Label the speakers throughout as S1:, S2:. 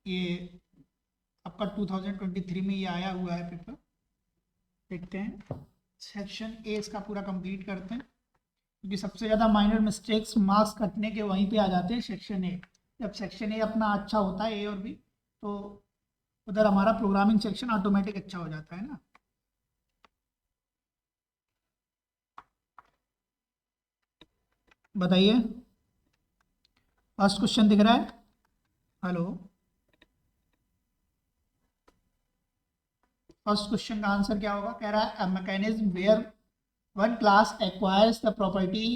S1: ये आपका 2023 में ये आया हुआ है पेपर। देखते हैं सेक्शन ए इसका पूरा कंप्लीट करते हैं, क्योंकि सबसे ज़्यादा माइनर मिस्टेक्स मार्क्स कटने के वहीं पे आ जाते हैं सेक्शन ए। जब सेक्शन ए अपना अच्छा होता है ए और बी, तो उधर हमारा प्रोग्रामिंग सेक्शन ऑटोमेटिक अच्छा हो जाता है ना। बताइए, फर्स्ट क्वेश्चन दिख रहा है? हेलो, फर्स्ट क्वेश्चन का आंसर क्या होगा? कह रहा है a mechanism where one class acquires the property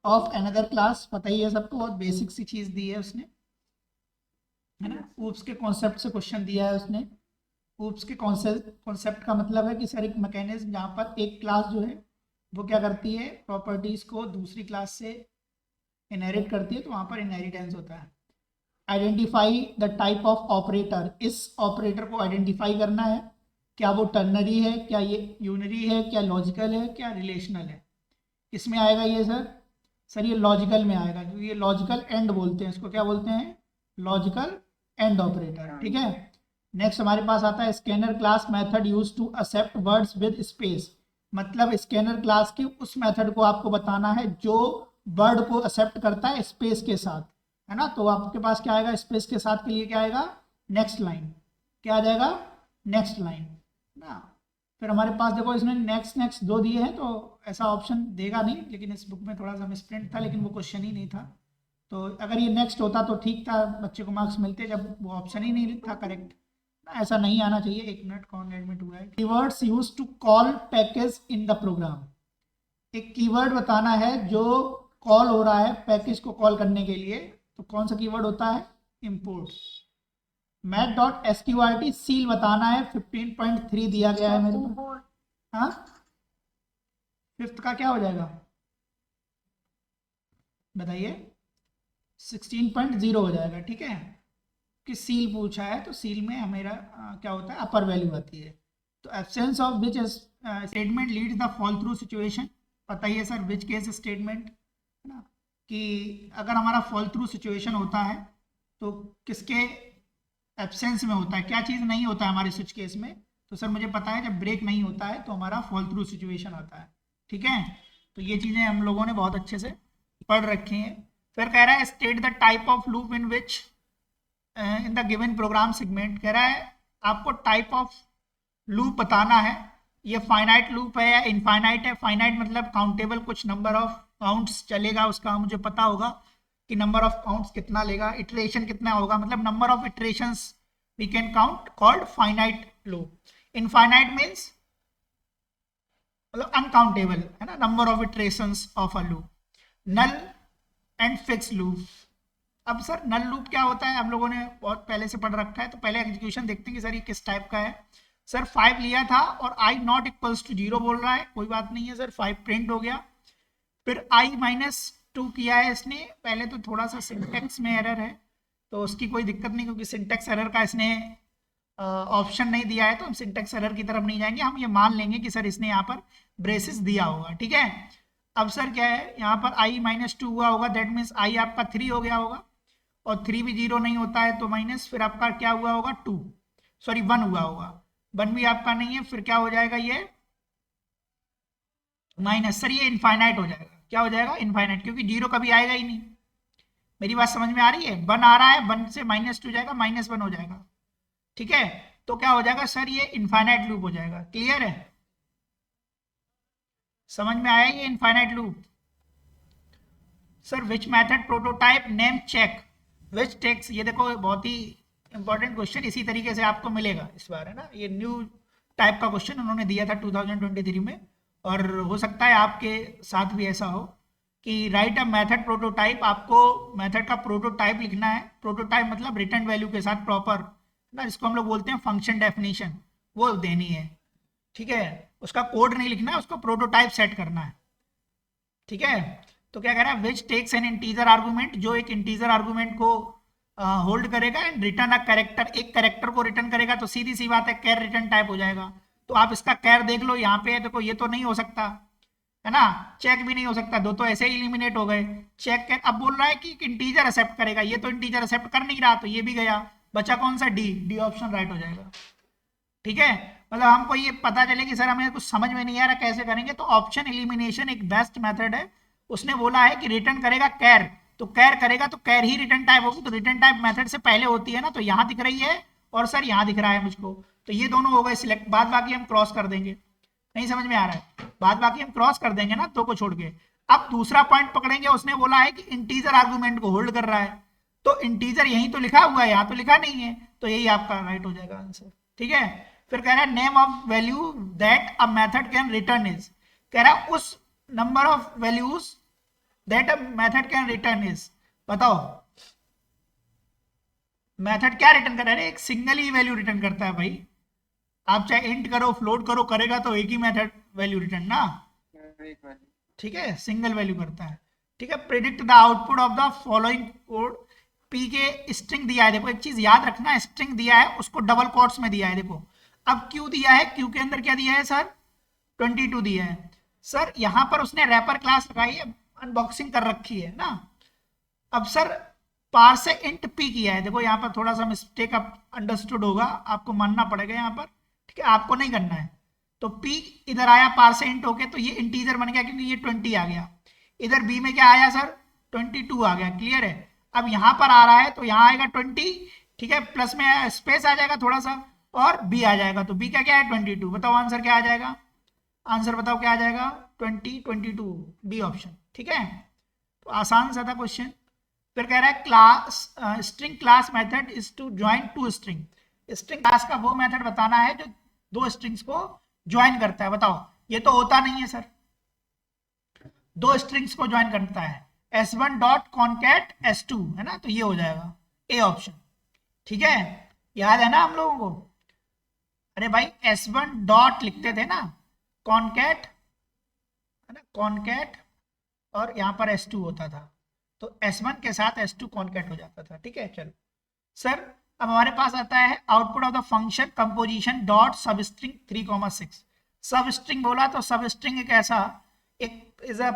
S1: of another class. पता ही है सबको, बहुत बेसिक सी चीज दी है उसने, है ना। ऊप्स के कॉन्सेप्ट से क्वेश्चन दिया है उसने। ऊप्स के कॉन्सेप्ट का मतलब है कि सर एक मैकेनिज्म जहाँ पर एक क्लास जो है वो क्या करती है, प्रॉपर्टीज को दूसरी क्लास से इनहेरिट करती है, तो वहाँ पर इनहेरिटेंस होता है। Identify the type of operator, इस ऑपरेटर को आइडेंटिफाई करना है, क्या वो टर्नरी है, क्या ये यूनरी है, क्या लॉजिकल है, क्या रिलेशनल है। किसमें आएगा ये सर ये लॉजिकल में आएगा, क्योंकि ये लॉजिकल एंड बोलते हैं इसको। क्या बोलते हैं? Logical and operator. ठीक है। नेक्स्ट हमारे पास आता है scanner class method use to accept words with space. मतलब स्कैनर क्लास के उस मेथड को आपको बताना है जो वर्ड को एक्सेप्ट करता है स्पेस के साथ, है ना। तो आपके पास क्या आएगा स्पेस के साथ के लिए? क्या आएगा? Next line. क्या आ जाएगा? नेक्स्ट लाइन ना। फिर हमारे पास देखो इसने नेक्स्ट नेक्स्ट दो दिए हैं, तो ऐसा ऑप्शन देगा नहीं, लेकिन इस बुक में थोड़ा सा मिसप्रिंट था, लेकिन वो क्वेश्चन ही नहीं था। तो अगर ये नेक्स्ट होता तो ठीक था, बच्चे को मार्क्स मिलते, जब वो ऑप्शन ही नहीं था करेक्ट। ऐसा नहीं आना चाहिए। एक मिनट, कौन एडमिट हुआ है? Keywords use to call package in the program. एक कीवर्ड बताना है जो कॉल हो रहा है पैकेज को कॉल करने के लिए, तो कौन सा कीवर्ड होता है? Import. Math dot SQRT seal बताना है, 15.3 दिया गया है मेरे पास। हाँ, फिफ्थ का क्या हो जाएगा बताइए? 16.0 हो जाएगा। ठीक है, कि सील पूछा है तो सील में मेरा क्या होता है? अपर वैल्यू आती है। तो absence of which statement leads the fall through situation. पता ही है सर, विच केस स्टेटमेंट, है ना, कि अगर हमारा फॉल थ्रू सिचुएशन होता है तो किसके एब्सेंस में होता है? क्या चीज़ नहीं होता है हमारे स्विच केस में? तो सर मुझे पता है जब ब्रेक नहीं होता है तो हमारा फॉल थ्रू सिचुएशन आता है। ठीक है, तो ये चीज़ें हम लोगों ने बहुत अच्छे से पढ़ रखी हैं। फिर कह रहा है state the type of loop in which in the given program segment. कह रहा है आपको टाइप ऑफ लूप बताना है, ये फाइनाइट लूप है या इनफाइनाइट है। फाइनाइट मतलब काउंटेबल, कुछ नंबर ऑफ काउंट्स चलेगा, उसका मुझे पता होगा कि नंबर ऑफ काउंट्स कितना लेगा, इटरेशन कितना होगा, मतलब number of iterations we can count, called finite loop. Infinite means मतलब अनकाउंटेबल, है ना, number of iterations of a loop. Null and fix loop. अब सर नल लूप क्या होता है? हम लोगों ने बहुत पहले से पढ़ रखा है, तो पहले एग्जीक्यूशन देखते हैं कि सर ये किस टाइप का है। सर 5 लिया था और i नॉट इक्वल्स टू 0 बोल रहा है, कोई बात नहीं है सर, 5 प्रिंट हो गया। फिर i-2 किया है इसने। पहले तो थोड़ा सा सिंटेक्स में एरर है, तो उसकी कोई दिक्कत नहीं, क्योंकि सिंटेक्स एरर का इसने ऑप्शन नहीं दिया है, तो हम सिंटेक्स एरर की तरफ नहीं जाएंगे। हम ये मान लेंगे कि सर इसने यहाँ पर ब्रेसेस दिया होगा। ठीक है, अब सर क्या है, यहाँ पर i-2 हुआ होगा, दैट मीन्स i आपका 3 हो गया होगा, और 3 भी 0 नहीं होता है तो माइनस, फिर आपका क्या हुआ होगा? 2, सॉरी 1 हुआ होगा। 1 भी आपका नहीं है, फिर क्या हो जाएगा? ये माइनस। सर ये इनफाइनाइट हो जाएगा। क्या हो जाएगा? इनफाइनाइट, क्योंकि 0 कभी आएगा ही नहीं। मेरी बात समझ में आ रही है? 1 आ रहा है, 1 से -2 जाएगा, -1 हो जाएगा। ठीक है, तो क्या हो जाएगा सर? ये इनफाइनाइट लूप हो जाएगा। क्लियर है? समझ में आया ये infinite loop? Sir which method prototype name check which takes. ये देखो बहुत ही इंपॉर्टेंट क्वेश्चन, इसी तरीके से आपको मिलेगा इस बार, है ना। ये न्यू टाइप का क्वेश्चन उन्होंने दिया था 2023 में, और हो सकता है आपके साथ भी ऐसा हो कि राइट अ मेथड प्रोटोटाइप। आपको मेथड का प्रोटोटाइप लिखना है। प्रोटोटाइप मतलब रिटर्न वैल्यू के साथ प्रॉपर ना, जिसको हम लोग बोलते हैं फंक्शन डेफिनेशन, वो देनी है। ठीक है, उसका कोड नहीं लिखना है, उसको प्रोटोटाइप सेट करना है। ठीक है, तो क्या कह रहा है? Which takes an integer argument, जो एक इंटीजर आर्गूमेंट को होल्ड करेगा, एंड रिटर्न अ कैरेक्टर, एक कैरेक्टर को रिटर्न करेगा। तो सीधी सी बात है, कैर रिटर्न टाइप हो जाएगा। तो आप इसका कैर देख लो, यहाँ पे है देखो, ये तो नहीं हो सकता, है ना, चेक भी नहीं हो सकता, दो तो ऐसे ही इलिमिनेट हो गए। चेक कर, अब बोल रहा है कि इंटीजर एक्सेप्ट करेगा, ये तो इंटीजर एक्सेप्ट कर नहीं रहा, तो ये भी गया, बचा कौन सा, डी, डी ऑप्शन राइट हो जाएगा। ठीक है, मतलब हमको ये पता चले कि सर हमें कुछ समझ में नहीं आ रहा कैसे करेंगे, तो ऑप्शन एलिमिनेशन एक बेस्ट मेथड है। उसने बोला है कि रिटर्न करेगा कैर, तो कैर करेगा तो कैर ही रिटर्न टाइप होगी, तो रिटर्न टाइप मेथड से पहले होती है ना, तो यहाँ दिख रही है और सर यहाँ दिख रहा है मुझको, तो ये दोनों हो गए सिलेक्ट, बाद बाकी हम क्रॉस कर देंगे। नहीं समझ में आ रहा है, बाद बाकी हम क्रॉस कर देंगे ना, दो को छोड़ के। अब दूसरा पॉइंट पकड़ेंगे, उसने बोला है कि इंटीजर आर्गुमेंट को होल्ड कर रहा है, तो इंटीजर यहीं तो लिखा हुआ है, यहाँ तो लिखा नहीं है, तो यही आपका राइट हो जाएगा आंसर। ठीक है, फिर कह रहा है name of value that a method can return is, कह रहा है उस number of values that a method can return is, बताओ मेथड क्या रिटर्न कर रहा है, एक सिंगल ही वैल्यू रिटर्न करता है भाई, आप चाहे इंट करो फ्लोट करो, करेगा तो एक ही मेथड वैल्यू रिटर्न ना, ठीक है, सिंगल वैल्यू करता है। ठीक है, predict the output of the following code, P के स्ट्रिंग दिया है, देखो एक चीज याद रखना, स्ट्रिंग दिया है उसको डबल कोट्स में दिया है, देखो अब क्यू दिया है, क्यू के अंदर क्या दिया है सर, 22 दिया है सर, यहां पर उसने रैपर क्लास लगाई है, अनबॉक्सिंग कर रखी है ना, अब सर पार से इंट पी किया है, देखो यहाँ पर थोड़ा सा मिस्टेक आप अंडरस्टूड होगा, आपको मानना पड़ेगा यहाँ पर, ठीक है, आपको नहीं करना है, तो पी इधर आया पार से इंट होके, तो ये इंटीजर बन गया क्योंकि ये 20 आ गया, इधर बी में क्या आया सर 22 आ गया, क्लियर है, अब यहाँ पर आ रहा है तो यहाँ आएगा 20, ठीक है, प्लस में स्पेस आ जाएगा थोड़ा सा और बी आ जाएगा, तो बी का क्या है 22, बताओ आंसर क्या आ जाएगा, आंसर बताओ क्या आ जाएगा 22, बी ऑप्शन। ठीक है, तो आसान सा था क्वेश्चन। फिर कह रहा है class string class method is to join to string, string class का वो मेथड बताना है जो दो स्ट्रिंग्स को ज्वाइन करता है, बताओ ये तो होता नहीं है सर, दो स्ट्रिंग्स को ज्वाइन करता है, s1 डॉट कॉन्कैट s2 है ना, तो ये हो जाएगा ए ऑप्शन। ठीक है, याद है ना हम लोगों को, अरे भाई s1 डॉट लिखते थे ना, कॉन्कैट है ना, कॉन्कैट और यहाँ पर s2 होता था, तो s1 के साथ s2 कॉन्कैट हो जाता था। ठीक है, चलो सर अब हमारे पास आता है output of the function composition dot सब स्ट्रिंग 3,6, सब स्ट्रिंग बोला तो सब स्ट्रिंग एक ऐसा एक is a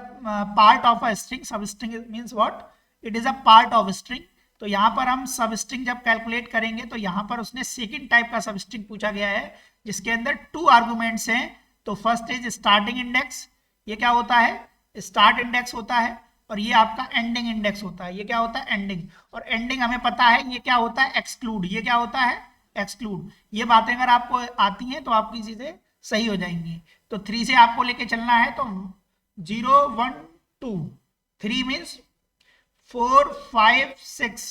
S1: part of a string, सब string means what, it is a part of string, तो यहाँ पर हम सब स्ट्रिंग जब कैलकुलेट करेंगे तो यहाँ पर उसने सेकंड टाइप का सब स्ट्रिंग पूछा गया है जिसके अंदर 2 आर्गुमेंट्स हैं, तो फर्स्ट इज स्टार्टिंग इंडेक्स, ये क्या होता है स्टार्ट इंडेक्स होता है, और ये आपका एंडिंग इंडेक्स होता है, ये क्या होता है एंडिंग, और एंडिंग हमें पता है ये क्या होता है एक्सक्लूड, ये क्या होता है एक्सक्लूड, ये बातें अगर आपको आती हैं तो आपकी चीजें सही हो जाएंगी। तो 3 से आपको लेके चलना है, तो 0 1 2 3 मीन्स 4 5 6,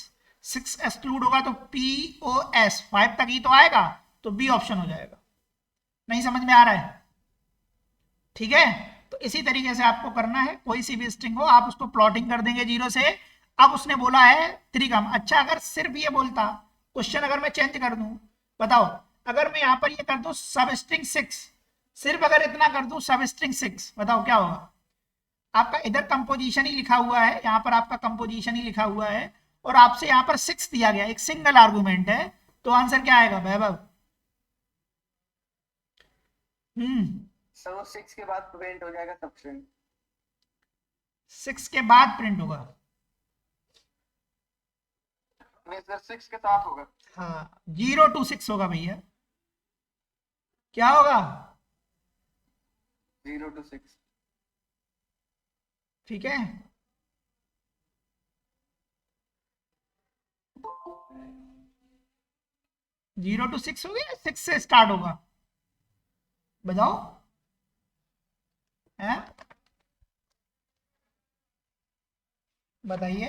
S1: 6 एक्सक्लूड होगा तो POS 5 तक ही तो आएगा, तो बी ऑप्शन हो जाएगा। नहीं समझ में आ रहा है, ठीक है, तो इसी तरीके से आपको करना है, कोई सी भी स्ट्रिंग हो आप उसको प्लॉटिंग कर देंगे 0 से। अब उसने बोला है 3 का, अच्छा अगर सिर्फ ये बोलता, क्वेश्चन अगर मैं चेंज कर दूं, बताओ अगर मैं यहां पर ये कर दूं सब स्ट्रिंग 6, सिर्फ अगर इतना कर दूं सब स्ट्रिंग 6, बताओ क्या होगा, आपका इधर कंपोजिशन ही लिखा हुआ है, यहाँ पर आपका कंपोजिशन ही लिखा हुआ है, और आपसे यहाँ पर 6 दिया गया, एक सिंगल आर्गुमेंट है, तो आंसर क्या आएगा वैभव?
S2: सो 6 के बाद प्रिंट हो जाएगा सब स्ट्रिंग,
S1: 6 के बाद प्रिंट होगा,
S2: मींस 6 के साथ होगा,
S1: हाँ 0 to 6 होगा भैया, क्या होगा
S2: 0 to 6,
S1: ठीक है, जीरो टू 6 हो गया, 6 से स्टार्ट होगा, बताओ है, बताइए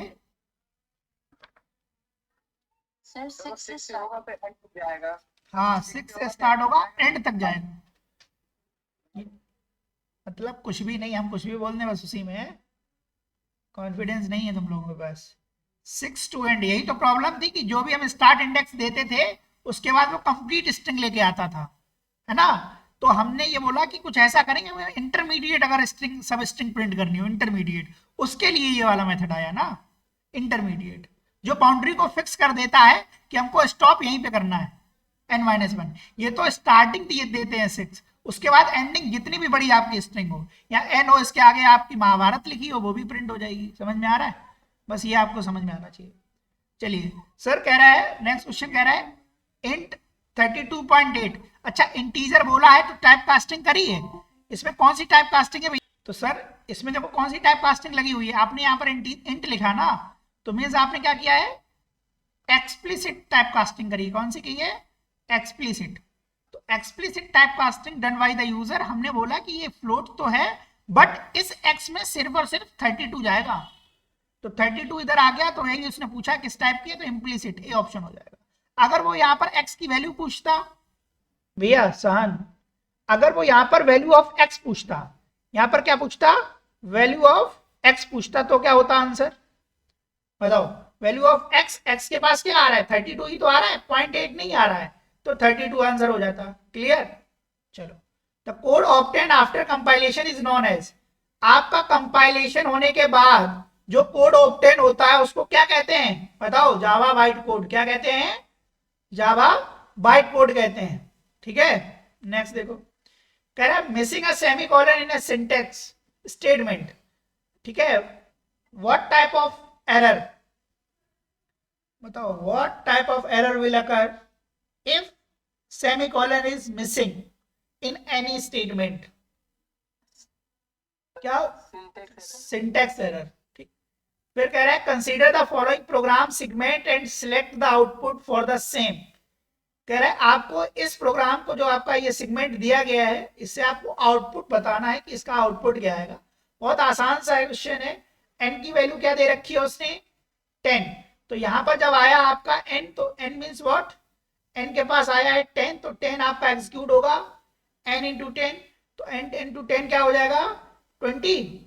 S2: सर 6 से होगा तो एंड तक जाएगा,
S1: हाँ 6 से स्टार्ट होगा एंड तक जाएगा, मतलब कुछ भी नहीं, हम कुछ भी बोल दें बस उसी में कॉन्फिडेंस नहीं है तुम लोगों के पास, 6 टू एंड, यही तो प्रॉब्लम थी कि जो भी हम स्टार्ट इंडेक्स देते थे उसके बाद वो कंप्लीट स्ट्रिंग लेके आता था, है ना, तो हमने ये बोला कि कुछ ऐसा करेंगे इंटरमीडिएट, अगर स्ट्रिंग सब स्ट्रिंग प्रिंट करनी हो इंटरमीडिएट, उसके लिए ये वाला मेथड आया ना इंटरमीडिएट, जो बाउंड्री को फिक्स कर देता है कि हमको स्टॉप यहीं पे करना है n-1, ये तो स्टार्टिंग देते हैं 6, उसके बाद एंडिंग जितनी भी बड़ी आपकी स्ट्रिंग हो या एन हो, इसके आगे आपकी महाभारत लिखी हो वो भी प्रिंट हो जाएगी। समझ में आ रहा है? बस ये आपको समझ में आना चाहिए। चलिए सर कह रहा है, नेक्स्ट क्वेश्चन कह रहा है इंट 32.8। अच्छा इंटीजर बोला है तो टाइप कास्टिंग करी है, इसमें कौन सी टाइप कास्टिंग है भैया? तो सर इसमें देखो कौन सी टाइप कास्टिंग लगी हुई है, आपने यहाँ पर इंट लिखा ना, तो मीन्स आपने क्या किया है, एक्सप्लिसिट टाइप कास्टिंग करी। कौन सी की है? एक्सप्लिसिट। तो explicit type casting done by the user. हमने बोला कि ये फ्लोट तो है बट इस एक्स में सिर्फ और सिर्फ 32 जाएगा, तो 32 इधर आ गया, तो यही उसने पूछा किस टाइप की है, तो इम्प्लिसिट, ए ऑप्शन हो जाएगा। अगर वो यहाँ पर एक्स की वैल्यू पूछता भैया सहन, अगर वो यहाँ पर वैल्यू ऑफ एक्स पूछता, यहाँ पर क्या पूछता, वैल्यू ऑफ एक्स पूछता, तो क्या होता आंसर बताओ? वैल्यू ऑफ एक्स, एक्स के पास क्या आ रहा है, 32 ही तो आ रहा है, 0.8 नहीं आ रहा है, तो 32 आंसर हो जाता। क्लियर? चलो, the code obtained after compilation is known as, आपका कंपाइलेशन होने के बाद जो कोड ऑब्टेन होता है उसको क्या कहते हैं बताओ? जावा बाइट कोड। क्या कहते हैं? जावा बाइट कोड कहते हैं। ठीक है, नेक्स्ट देखो, कह रहा है missing a semicolon in a syntax statement. ठीक है, व्हाट टाइप ऑफ एरर बताओ, what type of error will occur if semicolon is missing in any statement? क्या? Syntax error. ठीक, फिर कह रहा है consider the following program segment and select the output for the same. कह रहा है आपको इस प्रोग्राम को, जो आपका ये सेगमेंट दिया गया है, इससे आपको आउटपुट बताना है कि इसका आउटपुट क्या आएगा। बहुत आसान सा क्वेश्चन है। एन की वैल्यू क्या दे रखी है उसने? 10। तो यहां पर जब आया आपका एन, तो एन मीन्स व्हाट, एन के पास आया है 10, तो 10 आपका एग्जीक्यूट होगा, एन इंटू 10, तो एन इंटू 10 क्या हो जाएगा? 20।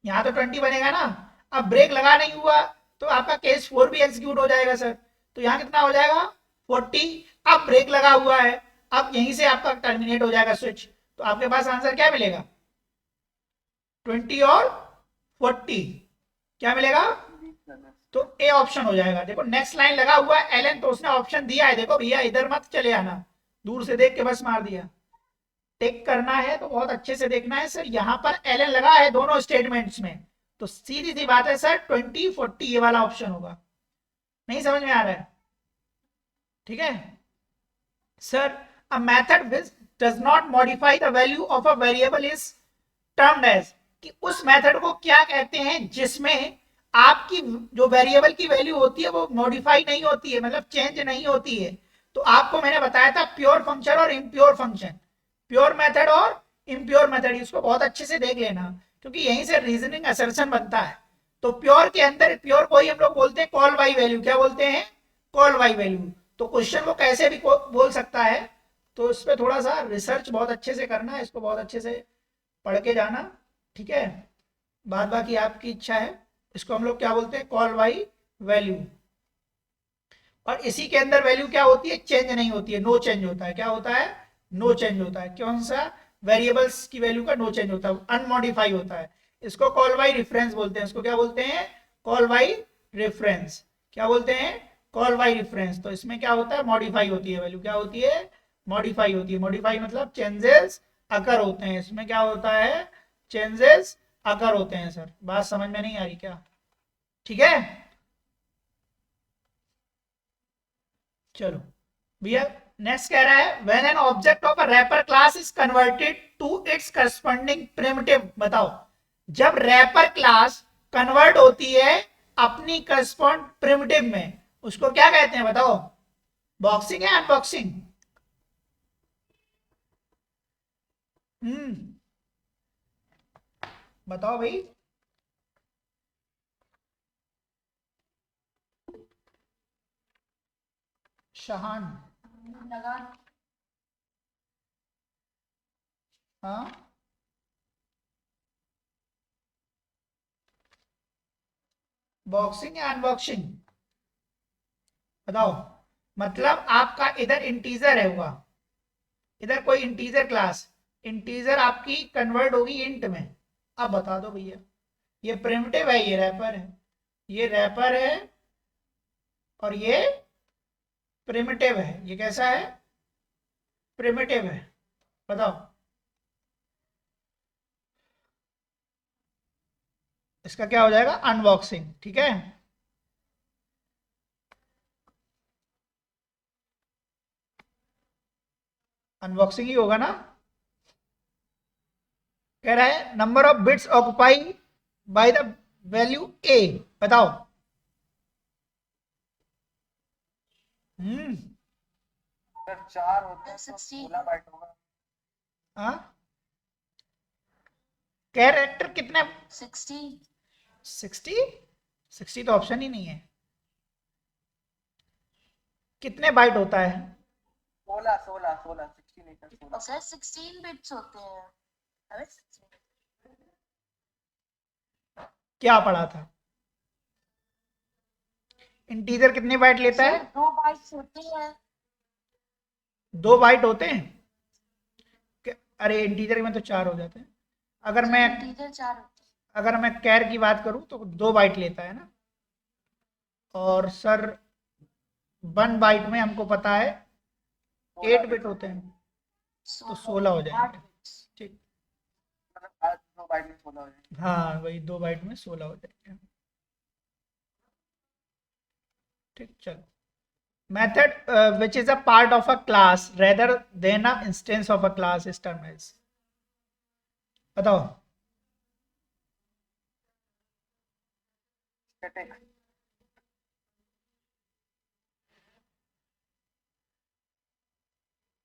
S1: यहाँ तो 20 बनेगा ना। अब ब्रेक लगा नहीं हुआ तो आपका केस 4 भी एग्जीक्यूट हो जाएगा सर, तो यहाँ कितना हो जाएगा? 40। अब ब्रेक लगा हुआ है, अब यहीं से आपका टर्मिनेट हो जाएगा स्विच, तो आपके पास आंसर क्या मिलेगा? 20 और 40 क्या मिलेगा? तो ए ऑप्शन हो जाएगा। देखो नेक्स्ट लाइन लगा हुआ है एलन, तो उसने ऑप्शन दिया है। देखो भैया इधर मत चले आना, दूर से देख के बस मार दिया। टेक करना है तो बहुत अच्छे से देखना है सर, यहाँ पर एलन लगा है दोनों स्टेटमेंट्स में, तो सीधी सी बात है सर 20 40 ये वाला ऑप्शन होगा। नहीं समझ में आ रहा है? ठीक है sir, a method which does not modify the value of a variable is termed as, कि उस मेथड को क्या कहते हैं जिसमें आपकी जो वेरिएबल की वैल्यू होती है वो मॉडिफाई नहीं होती है, मतलब चेंज नहीं होती है। तो आपको मैंने बताया था प्योर फंक्शन और इम्प्योर फंक्शन, प्योर मेथड और इम्प्योर मेथड, इसको बहुत अच्छे से देख लेना क्योंकि यहीं से रीजनिंग असर्शन बनता है। तो प्योर के अंदर, प्योर को ही हम लोग बोलते हैं कॉल बाई वैल्यू। क्या बोलते हैं? Call by value. तो क्वेश्चन को कैसे भी बोल सकता है, तो इस पर थोड़ा सा रिसर्च बहुत अच्छे से करना है, इसको बहुत अच्छे से पढ़ के जाना। ठीक है, बाद बाकी आपकी इच्छा है। इसको हम लोग क्या बोलते हैं? Call by value. और इसी के अंदर वैल्यू क्या होती है? चेंज नहीं होती है, नो चेंज होता है। क्या होता है? नो चेंज होता है। कौन सा? वेरिएबल्स की वैल्यू का नो चेंज होता है, अनमॉडिफाई होता है। इसको कॉल बाई रेफरेंस बोलते हैं। इसको क्या बोलते हैं? Call by reference. क्या बोलते हैं? Call by reference. तो इसमें क्या होता है? मॉडिफाई होती है वैल्यू। क्या होती है? मॉडिफाई होती है। मॉडिफाई मतलब चेंजेस अकर होते हैं। इसमें क्या होता है? चेंजेस अकर होते हैं। सर बात समझ में नहीं आ रही क्या? ठीक है, चलो भैया नेक्स्ट कह रहा है when an object of a wrapper class is converted to its corresponding primitive. बताओ, जब रैपर क्लास कन्वर्ट होती है अपनी करस्पॉन्ड प्रिमिटिव में, उसको क्या कहते हैं बताओ? बॉक्सिंग है अनबॉक्सिंग? बताओ भाई। शहान, हाँ बॉक्सिंग या अनबॉक्सिंग बताओ? मतलब आपका इधर इंटीजर है हुआ, इधर कोई इंटीजर क्लास, इंटीजर आपकी कन्वर्ट होगी इंट में। अब बता दो भैया, ये प्रिमिटिव है, ये रैपर है, ये रैपर है और ये प्रिमिटिव है। ये कैसा है? प्रिमिटिव है। बताओ इसका क्या हो जाएगा, अनबॉक्सिंग। ठीक है, अनबॉक्सिंग ही होगा ना। कह रहा है number of bits occupy by the value a, बताओ।
S3: अगर 4 होते हैं तो
S2: 16
S3: 16 बाइट होगा।
S1: हाँ, कैरेक्टर कितने,
S2: 60
S1: 60 तो ऑप्शन ही नहीं है। कितने बाइट होता है?
S3: 16 16 16 60 नहीं सर, 16।
S2: सर 16 बिट्स होते हैं। अरे 16
S1: क्या पढ़ा था? इंटीजर कितने बाइट लेता है?
S2: सर 2 बाइट्स होते हैं।
S1: 2 बाइट होते हैं। अरे इंटीजर में तो 4 हो जाते हैं। अगर मैं
S2: इंटीजर 4 होते हैं।
S1: अगर मैं कैर की बात करूं तो 2 बाइट लेता है ना। और सर 1 बाइट में हमको पता है 8 बिट होते हैं, तो 16 हो जाएंगे। ठीक,
S3: मतलब 2 बाइट में 16 हो जाएंगे।
S1: हाँ वही 2 बाइट में 16 हो जाएंगे। ठीक, चलो। Method which is a part of a class rather than a instance of a class is term as, बताओ।
S3: स्टैटिक।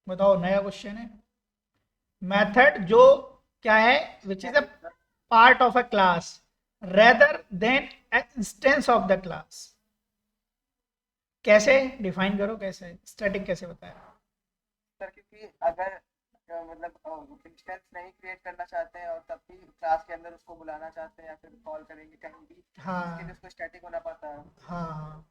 S1: बताओ, नया क्वेश्चन है। मेथड जो क्या है, which is a part of a class rather than instance of the class. कैसे define करो, कैसे स्टैटिक कैसे बताया?
S3: सर क्योंकि अगर मतलब इंस्टेंस नहीं क्रिएट करना चाहते हैं और तब भी क्लास के अंदर उसको बुलाना चाहते हैं या फिर कॉल करेंगे कहीं भी,
S1: हाँ
S3: इसके लिए उसको स्टैटिक होना पड़ता है।
S1: हाँ,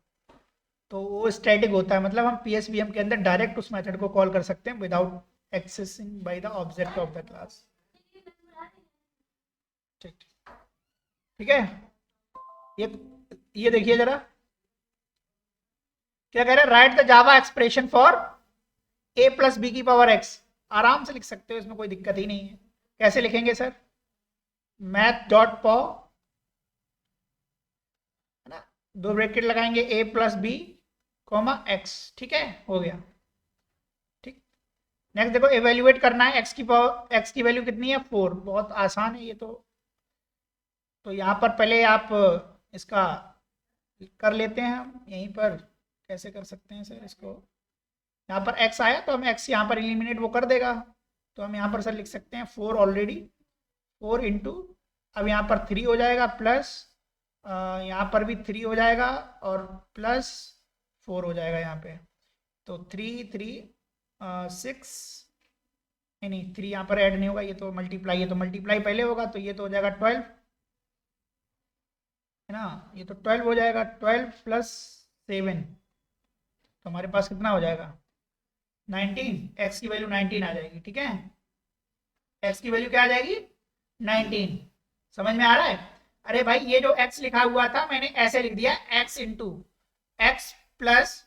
S1: तो वो स्टैटिक होता है, मतलब हम पीएसवीएम के अंदर डायरेक्ट उस मेथड को कॉल कर सकते हैं without accessing by the object of the class. ठीक, ठीक है। ये ये देखिए जरा, क्या कह रहे हैं, write the Java expression for a plus b की पावर x। आराम से लिख सकते हो, इसमें कोई दिक्कत ही नहीं है। कैसे लिखेंगे सर? मैथ डॉट पॉ, है ना, 2 ब्रैकेट लगाएंगे a plus b comma x। ठीक है, हो गया। ठीक, नेक्स्ट देखो, एवेल्युएट करना है x की पावर, x की वैल्यू कितनी है 4। बहुत आसान है ये तो यहाँ पर पहले आप इसका कर लेते हैं हम यहीं पर। कैसे कर सकते हैं सर इसको? यहाँ पर x आया तो हम x यहाँ पर एलिमिनेट वो कर देगा, तो हम यहाँ पर सर लिख सकते हैं 4 ऑलरेडी, 4 इंटू, अब यहाँ पर 3 हो जाएगा, प्लस यहाँ पर भी 3 हो जाएगा और प्लस 4 हो जाएगा यहाँ पे। तो 3 3 6, नहीं 3 यहाँ पर ऐड नहीं होगा, ये तो मल्टीप्लाई है, तो मल्टीप्लाई पहले होगा, तो ये तो हो जाएगा 12, है ना। ये तो 12 हो जाएगा, 12 प्लस 7, तो हमारे पास कितना हो जाएगा 19। x की वैल्यू 19 आ जाएगी। ठीक है, x की वैल्यू क्या आ जाएगी 19। समझ में आ रहा है? अरे भाई ये जो x लिखा हुआ था मैंने ऐसे लिख दिया, x into x plus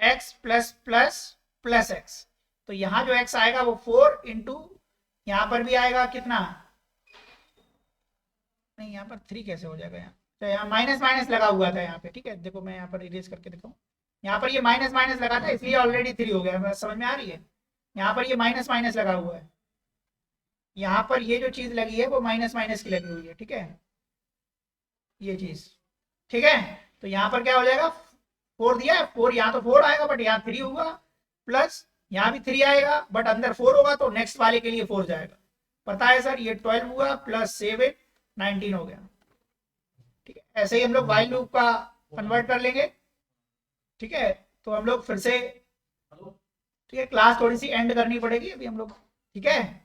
S1: x plus plus plus x. तो यहाँ जो x आएगा वो 4 इंटू, यहाँ पर भी आएगा कितना, नहीं यहाँ पर 3 कैसे हो जाएगा, यहाँ तो यहाँ माइनस माइनस लगा हुआ था यहाँ पे। ठीक है, देखो मैं यहाँ पर इरेज करके दिखाऊँ, यहाँ पर ये माइनस माइनस लगा था इसलिए ऑलरेडी 3 हो गया। समझ में आ रही है? यहाँ पर ये माइनस माइनस लगा हुआ है, यहाँ पर ये जो चीज लगी है वो माइनस माइनस की लगी हुई है। ठीक है, ये चीज, ठीक है। तो यहाँ पर क्या हो जाएगा, 4 दिया है, 4 यहाँ तो 4 आएगा बट यहाँ 3 होगा, प्लस यहाँ भी 3 आएगा बट अंदर 4 होगा, तो नेक्स्ट वाले के लिए 4 जाएगा। पता है सर, ये 12 हुआ प्लस 7 19 हो गया। ठीक है, ऐसे ही हम लोग वाइल लूप का कन्वर्ट कर लेंगे। ठीक है, तो हम लोग फिर से, ठीक है, क्लास थोड़ी सी एंड करनी पड़ेगी अभी हम लोग। ठीक है।